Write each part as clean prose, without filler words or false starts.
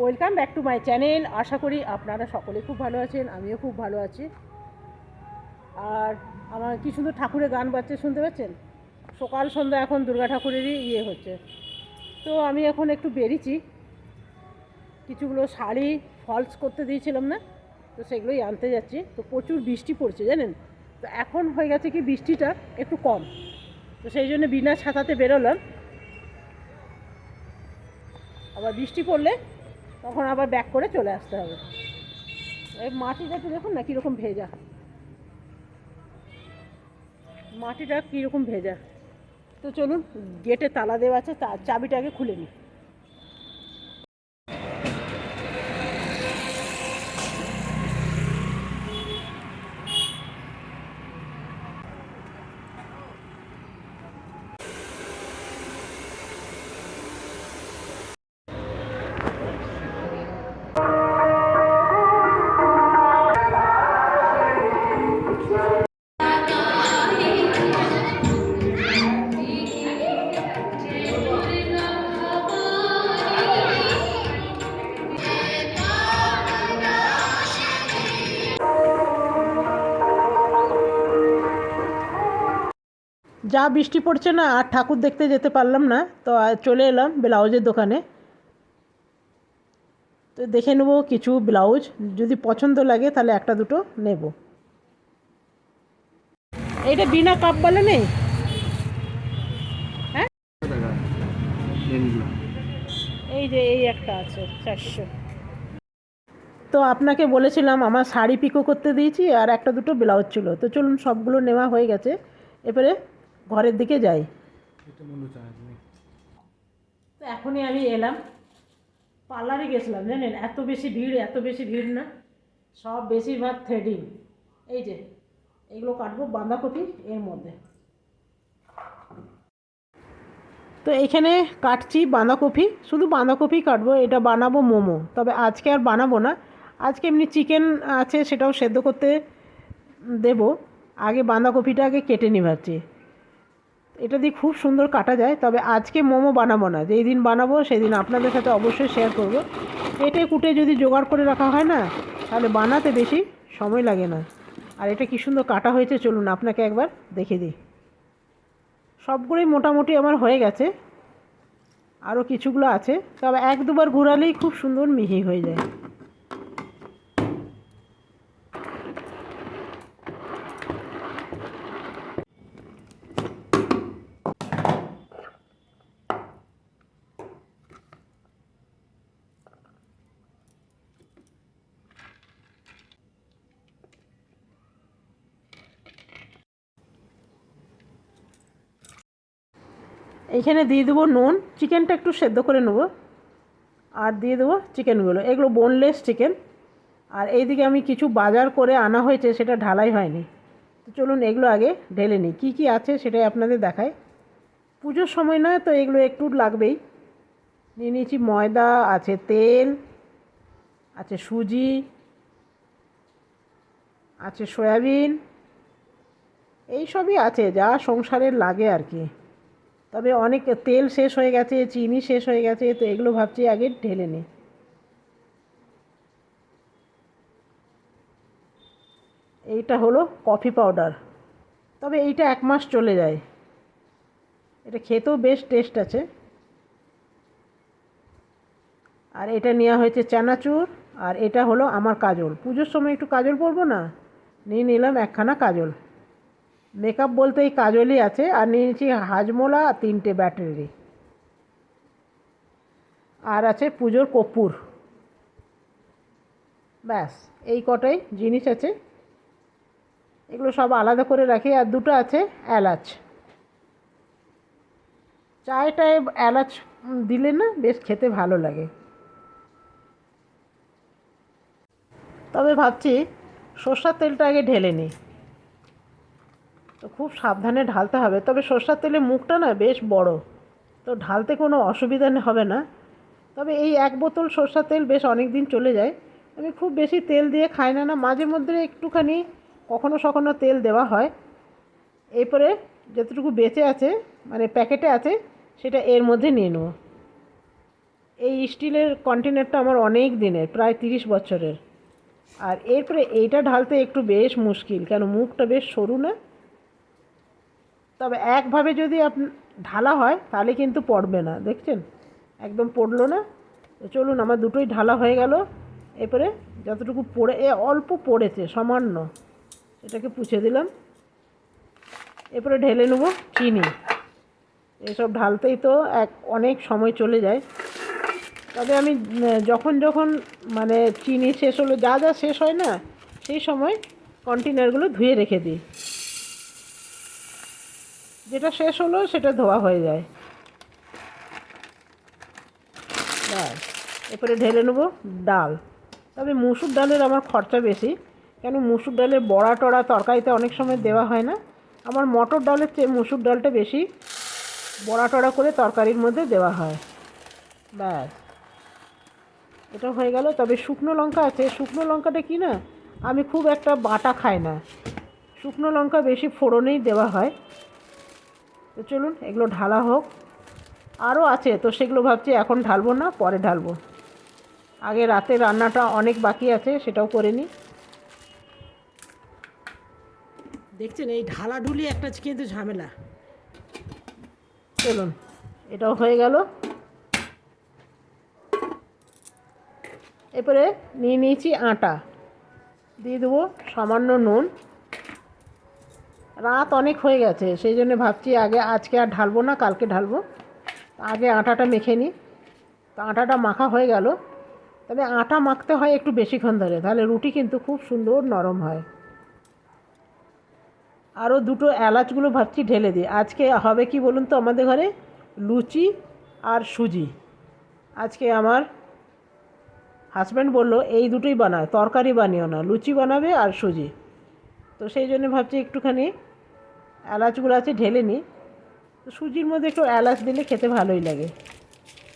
Welcome back to my channel. আশা করি আপনারা সকলে খুব ভালো আছেন, আমিও খুব ভালো আছি। আর আমার কি সুন্দর ঠাকুরের গান বাজছে, শুনতে পাচ্ছেন? সকাল সন্ধ্যা এখন দুর্গা ঠাকুরেরই হচ্ছে। তো আমি এখন একটু বেরিয়েছি, কিছুগুলো শাড়ি ফলস করতে দিয়েছিলাম না, তো সেগুলোই আনতে যাচ্ছি। তো প্রচুর বৃষ্টি পড়ছে জানেন, তো এখন হয়ে গেছে কি বৃষ্টিটা একটু কম, তো সেই জন্য বিনা ছাতাতে বেরোলাম। আবার বৃষ্টি পড়লে তখন আবার ব্যাক করে চলে আসতে হবে। এই মাটিটা একটু দেখুন না কীরকম ভেজা, মাটিটা কীরকম ভেজা। তো চলুন, গেটে তালা দেওয়া আছে, চাবিটা আগে খুলে নিই। যা বৃষ্টি পড়ছে না, আর ঠাকুর দেখতে যেতে পারলাম না, তো চলে এলাম ব্লাউজের দোকানে। তো দেখে নেব কিছু ব্লাউজ, যদি পছন্দ লাগে তাহলে একটা দুটো নেব। এইটা বিনা কাপ বলে নেই? হ্যাঁ, এই যে এই একটা আছে 400। তো আপনাকে বলেছিলাম আমার শাড়ি পিকো করতে দিয়েছি, আর একটা দুটো ব্লাউজ ছিল। তো চলুন, সবগুলো নেওয়া হয়ে গেছে, এবারে ঘরের দিকে যাই। তো এখনই আমি এলাম, পার্লারে গেছিলাম জানেন, এত বেশি ভিড়, এত বেশি ভিড় না, সব বেশিরভাগ থ্রেডিং। এই যে এগুলো কাটবো বাঁধাকপি এর মধ্যে। তো এইখানে কাটছি বাঁধাকপি, শুধু বাঁধাকপি কাটবো, এটা বানাবো মোমো। তবে আজকে আর বানাবো না, আজকে এমনি চিকেন আছে, সেটাও সেদ্ধ করতে দেব। আগে বাঁধাকপিটা আগে কেটে নিই ভাবছি, এটা দিয়ে খুব সুন্দর কাটা যায়। তবে আজকে মোমো বানাবো না, যেই দিন বানাবো সেই দিন আপনাদের সাথে অবশ্যই শেয়ার করব। কেটে কুটে যদি জোগাড় করে রাখা হয় না, তাহলে বানাতে বেশি সময় লাগে না। আর এটা কী সুন্দর কাটা হয়েছে, চলুন আপনাকে একবার দেখে দিই। সবগুলোই মোটামুটি আমার হয়ে গেছে, আরও কিছুগুলো আছে, তবে এক দুবার ঘোরালেই খুব সুন্দর মিহি হয়ে যায়। এইখানে দিয়ে দেবো নুন, চিকেনটা একটু সেদ্ধ করে নেব, আর দিয়ে দেবো চিকেনগুলো, এগুলো বোনলেস চিকেন। আর এইদিকে আমি কিছু বাজার করে আনা হয়েছে, সেটা ঢালাই হয়নি। তো চলুন এগুলো আগে ঢেলে নিই, কী কী আছে সেটাই আপনাদের দেখায়। পুজোর সময় না, তো এগুলো একটু লাগবেই। নিয়ে নিয়েছি ময়দা, আছে তেল, আছে সুজি, আছে সয়াবিন, এই সবই আছে যা সংসারের লাগে আর কি। তবে অনেক তেল শেষ হয়ে গেছে, চিনি শেষ হয়ে গেছে, তো এগুলো ভাবছি আগে ঢেলে নিই। এইটা হলো কফি পাউডার, তবে এইটা 1 মাস চলে যায়, এটা খেতেও বেশ টেস্ট আছে। আর এটা নেওয়া হয়েছে চানাচুর, আর এটা হলো আমার কাজল, পুজোর সময় একটু কাজল পরবো না, নিয়ে নিলাম একখানা কাজল। মেকআপ বলতে এই কাজলই আছে। আর নিয়ে নিয়েছি হাজমোলা আর 3টে ব্যাটারি, আর আছে পুজোর কর্পূর। ব্যাস, এই কটাই জিনিস আছে, এগুলো সব আলাদা করে রাখি। আর দুটো আছে এলাচ, চায়টায় এলাচ দিলে না বেশ খেতে ভালো লাগে। তবে ভাবছি সর্ষার তেলটা আগে ঢেলে নিই, তো খুব সাবধানে ঢালতে হবে। তবে সর্ষার তেলে মুখটা না বেশ বড়, তো ঢালতে কোনো অসুবিধা হবে না। তবে এই 1 বোতল সর্ষার তেল বেশ অনেক দিন চলে যায়। আমি খুব বেশি তেল দিয়ে খাই না, মাঝে মধ্যে একটুখানি কখনো সখনো তেল দেওয়া হয়। এরপরে যতটুকু বেঁচে আছে, মানে প্যাকেটে আছে, সেটা এর মধ্যে নিয়ে নেব। এই স্টিলের কন্টেনারটা আমার অনেক দিনের, প্রায় 30 বছরের। আর এরপরে এইটা ঢালতে একটু বেশ মুশকিল, কেন মুখটা বেশ সরু না। তবে একভাবে যদি ঢালা হয় তাহলে কিন্তু পড়বে না, দেখছেন একদম পড়লো না। তো চলুন, আমার দুটোই ঢালা হয়ে গেল। এরপরে যতটুকু অল্প পড়েছে সামান্য, এটাকে পুছে দিলাম। এরপরে ঢেলে নেব চিনি। এসব ঢালতেই তো অনেক সময় চলে যায়। তবে আমি যখন যখন মানে চিনি শেষ হলো, যা যা শেষ হয় না, সেই সময় কন্টেনারগুলো ধুয়ে রেখে দিই। যেটা শেষ হলো সেটা ধোয়া হয়ে যায়। ব্যাস, এরপরে ঢেলে নেব ডাল। তবে মুসুর ডালের আমার খরচা বেশি, কেন মুসুর ডালের বড়া টড়া তরকারিতে অনেক সময় দেওয়া হয় না। আমার মটর ডালের চেয়ে মুসুর ডালটা বেশি বড়া টড়া করে তরকারির মধ্যে দেওয়া হয়। ব্যাস, এটা হয়ে গেল। তবে শুকনো লঙ্কা আছে, শুকনো লঙ্কাটা কি না, আমি খুব একটা বাটা খাই না, শুকনো লঙ্কা বেশি ফোড়নেই দেওয়া হয়। তো চলুন এগুলো ঢালা হোক। আরও আছে তো সেগুলো ভাবছি এখন ঢালবো না, পরে ঢালবো। আগে রাতে রান্নাটা অনেক বাকি আছে, সেটাও করে নিই। দেখছেন এই ঢালাঢুলি একটা কিন্তু ঝামেলা। চলুন, এটাও হয়ে গেল। এরপরে নিয়ে নিয়েছি আটা, দিয়ে দেবো সামান্য নুন। রাত অনেক হয়ে গেছে, সেই জন্য ভাবছি আজকে আর ঢালবো না, কালকে ঢালবো। আগে আটাটা মেখে নিই। তো আটাটা মাখা হয়ে গেল। তবে আটা মাখতে হয় একটু বেশিক্ষণ ধরে, তাহলে রুটি কিন্তু খুব সুন্দর নরম হয়। আরও দুটো এলাচগুলো ভাবছি ঢেলে দিই। আজকে হবে কি বলুন তো, আমাদের ঘরে লুচি আর সুজি। আজকে আমার হাজব্যান্ড বললো এই দুটোই বানায়, তরকারি বানিও না, লুচি বানাবে আর সুজি। তো সেই জন্য ভাবছি একটুখানি এলাচগুলো আছে ঢেলে নিই। তো সুজির মধ্যে একটু এলাচ দিলে খেতে ভালোই লাগে।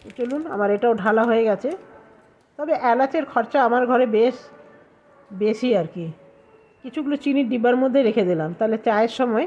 তো চলুন, আমার এটাও ঢালা হয়ে গেছে। তবে এলাচের খরচা আমার ঘরে বেশ বেশি আর কি। কিছুগুলো চিনির ডিব্বার মধ্যে রেখে দিলাম, তাহলে চায়ের সময়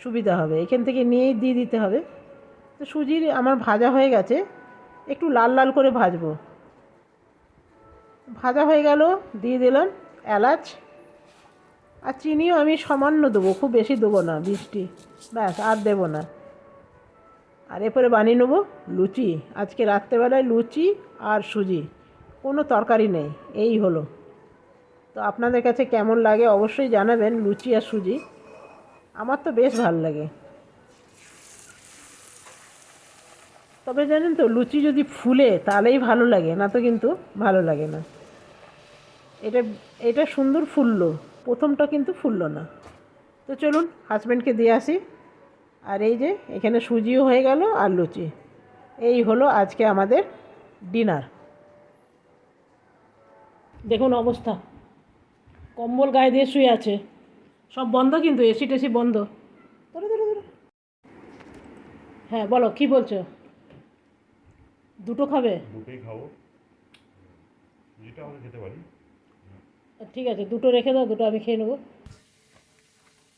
সুবিধা হবে, এখান থেকে নিয়েই দিয়ে দিতে হবে। তো সুজির আমার ভাজা হয়ে গেছে, একটু লাল লাল করে ভাজবো। ভাজা হয়ে গেল, দিয়ে দিলাম এলাচ। আর চিনিও আমি সামান্য দেবো, খুব বেশি দেবো না, 20টি, ব্যাস আর দেবো না। আর এরপরে বানিয়ে নেবো লুচি। আজকে রাত্রেবেলায় লুচি আর সুজি, কোনো তরকারি নেই, এই হলো। তো আপনাদের কাছে কেমন লাগে অবশ্যই জানাবেন লুচি আর সুজি। আমার তো বেশ ভালো লাগে। তবে জানেন তো, লুচি যদি ফুলে তাহলেই ভালো লাগে, না তো কিন্তু ভালো লাগে না। এটা এটা সুন্দর ফুললো, প্রথমটা কিন্তু ফুললো না। তো চলুন হাজব্যান্ডকে দিয়ে আসি। আর এই যে এখানে সুজিও হয়ে গেল আর লুচি, এই হলো আজকে আমাদের ডিনার। দেখুন অবস্থা, কম্বল গায়ে দিয়ে শুয়ে আছে। সব বন্ধ, কিন্তু এসি টেসি বন্ধ। ধরো ধরো ধরো। হ্যাঁ বলো, কি বলছো? দুটো খাবে? দুটোই খাবো, যেটা আমরা খেতে পারি। ঠিক আছে, দুটো রেখে দাও, দুটো আমি খেয়ে নেবো।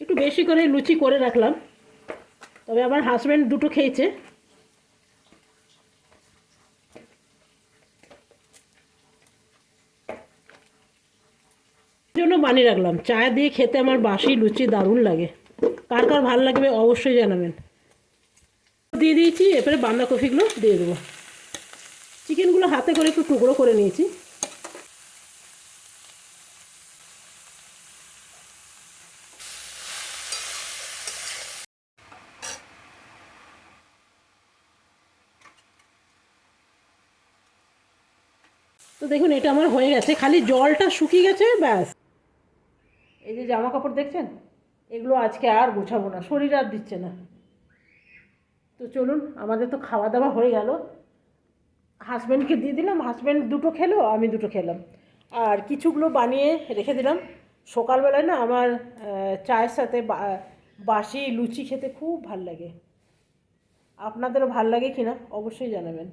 একটু বেশি করে লুচি করে রাখলাম, তবে আমার হাজব্যান্ড দুটো খেয়েছে। জন্য বানিয়ে রাখলাম, চা দিয়ে খেতে আমার বাসি লুচি দারুণ লাগে। কার কার ভালো লাগবে অবশ্যই জানাবেন। দিয়ে দিয়েছি, এরপরে বাঁধাকপিগুলো দিয়ে দেবো। চিকেনগুলো হাতে করে একটু টুকরো করে নিয়েছি। তো দেখুন এটা আমার হয়ে গেছে, খালি জলটা শুকিয়ে গেছে, ব্যাস। এই যে জামা কাপড় দেখছেন, এগুলো আজকে আর গোছাবো না, শরীর আর দিচ্ছে না। তো চলুন, আমাদের তো খাওয়া দাওয়া হয়ে গেল। হাজব্যান্ডকে দিয়ে দিলাম, হাজব্যান্ড দুটো খেলো, আমি দুটো খেলাম। আর কিছুগুলো বানিয়ে রেখে দিলাম। সকালবেলায় না আমার চায়ের সাথে বাসি লুচি খেতে খুব ভাল লাগে। আপনাদেরও ভাল লাগে কি না অবশ্যই জানাবেন।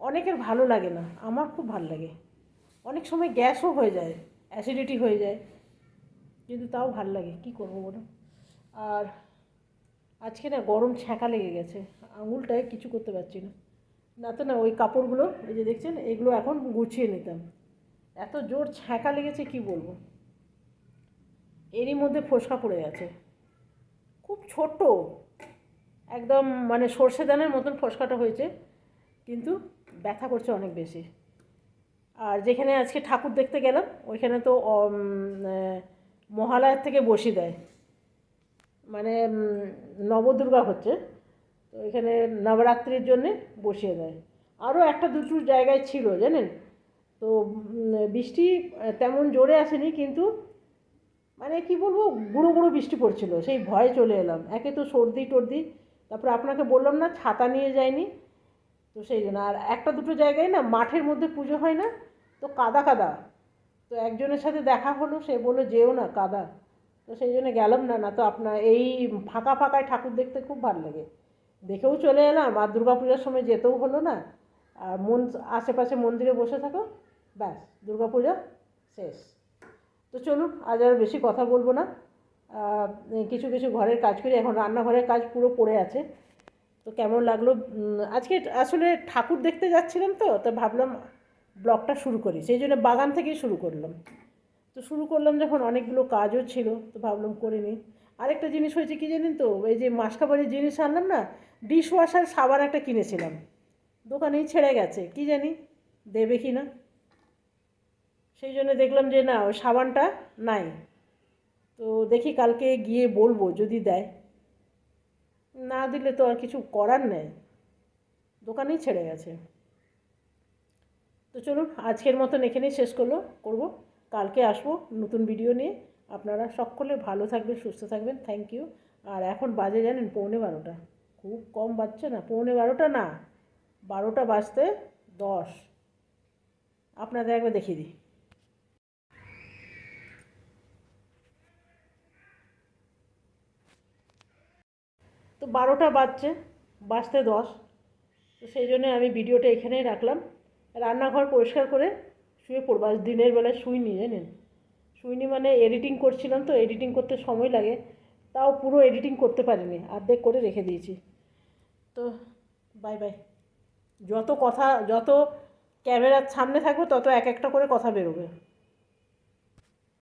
অনেকের ভালো লাগে না, আমার খুব ভাল লাগে। অনেক সময় গ্যাসও হয়ে যায়, অ্যাসিডিটি হয়ে যায়, কিন্তু তাও ভাল লাগে, কী করবো বলো। আর আজকে না গরম ছ্যাঁকা লেগে গেছে, আঙুলটায় কিছু করতে পারছি না। না তো না, ওই কাপড়গুলো এই যে দেখছেন এগুলো এখন গুছিয়ে নিতাম। এত জোর ছ্যাঁকা লেগেছে কি বলবো, এরই মধ্যে ফোসকা পড়ে গেছে, খুব ছোট, একদম মানে সর্ষে দানার মতন ফোসকাটা হয়েছে, কিন্তু ব্যথা করছে অনেক বেশি। আর যেখানে আজকে ঠাকুর দেখতে গেলাম ওইখানে তো মহালয়ার থেকে বসি দেয়, মানে নবদুর্গা হচ্ছে, তো এখানে নবরাত্রির জন্যে বসিয়ে দেয়। আরও একটা দুটো জায়গায় ছিল জানেন, তো বৃষ্টি তেমন জোরে আসেনি, কিন্তু মানে কি বলবো, গুঁড়ো গুঁড়ো বৃষ্টি পড়ছিল, সেই ভয়ে চলে এলাম। একে তো সর্দি টর্দি, তারপরে আপনাকে বললাম না ছাতা নিয়ে যায়নি, তো সেই জন্য। আর একটা দুটো জায়গায় না মাঠের মধ্যে পুজো হয় না, তো কাদা কাদা, তো একজনের সাথে দেখা হলো, সে বললো যেও না কাদা, তো সেই জন্য গেলাম না। না তো আপনার এই ফাঁকা ফাঁকায় ঠাকুর দেখতে খুব ভালো লাগে, দেখেও চলে এলাম, আর দুর্গা পূজার সময় যেতেও হলো না। আর আশেপাশে মন্দিরে বসে থাকো, ব্যাস দুর্গা পূজা শেষ। তো চলুন আজ আর বেশি কথা বলবো না, কিছু কিছু ঘরের কাজ করি, এখন রান্নাঘরের কাজ পুরো পড়ে আছে। তো কেমন লাগলো, আজকে আসলে ঠাকুর দেখতে যাচ্ছিলাম, তো ভাবলাম ব্লগটা শুরু করি, সেই জন্য বাগান থেকেই শুরু করলাম। তো শুরু করলাম যখন, অনেকগুলো কাজও ছিল, তো ভাবলাম করে নিই। আরেকটা জিনিস হয়েছে কি জানেন তো, এই যে মাসকাবারির জিনিস আনলাম না, ডিশ ওয়াশার সাবান একটা কিনেছিলাম, দোকানেই ছেড়ে গেছে, কি জানি দেবে কি না, সেই জন্য দেখলাম যে না ওই সাবানটা নাই। তো দেখি কালকে গিয়ে বলবো যদি দেয়, না দিলে তো আর কিছু করার নেই, দোকানেই ছেড়ে গেছে। তো চলুন আজকের মতন এখানেই শেষ করবো, কালকে আসবো নতুন ভিডিও নিয়ে। আপনারা সকলে ভালো থাকবেন, সুস্থ থাকবেন, থ্যাংক ইউ। আর এখন বাজে জানেন 11:45, খুব কম বাজছে না, 11:45 না, 12টা বাজতে 10, আপনাদের একবার দেখিয়ে দিই। তো 12টা বাজতে 10, তো সেই জন্য আমি ভিডিওটা এখানেই রাখলাম। রান্নাঘর পরিষ্কার করে শুয়ে পড়বো, আজ দিনের বেলায় শুইনি জানেন, শুইনি মানে এডিটিং করছিলাম, তো এডিটিং করতে সময় লাগে, তাও পুরো এডিটিং করতে পারিনি, অর্ধেক করে রেখে দিয়েছি। তো বাই বাই। যত ক্যামেরার সামনে থাকবো তত এক একটা করে কথা বেরোবে।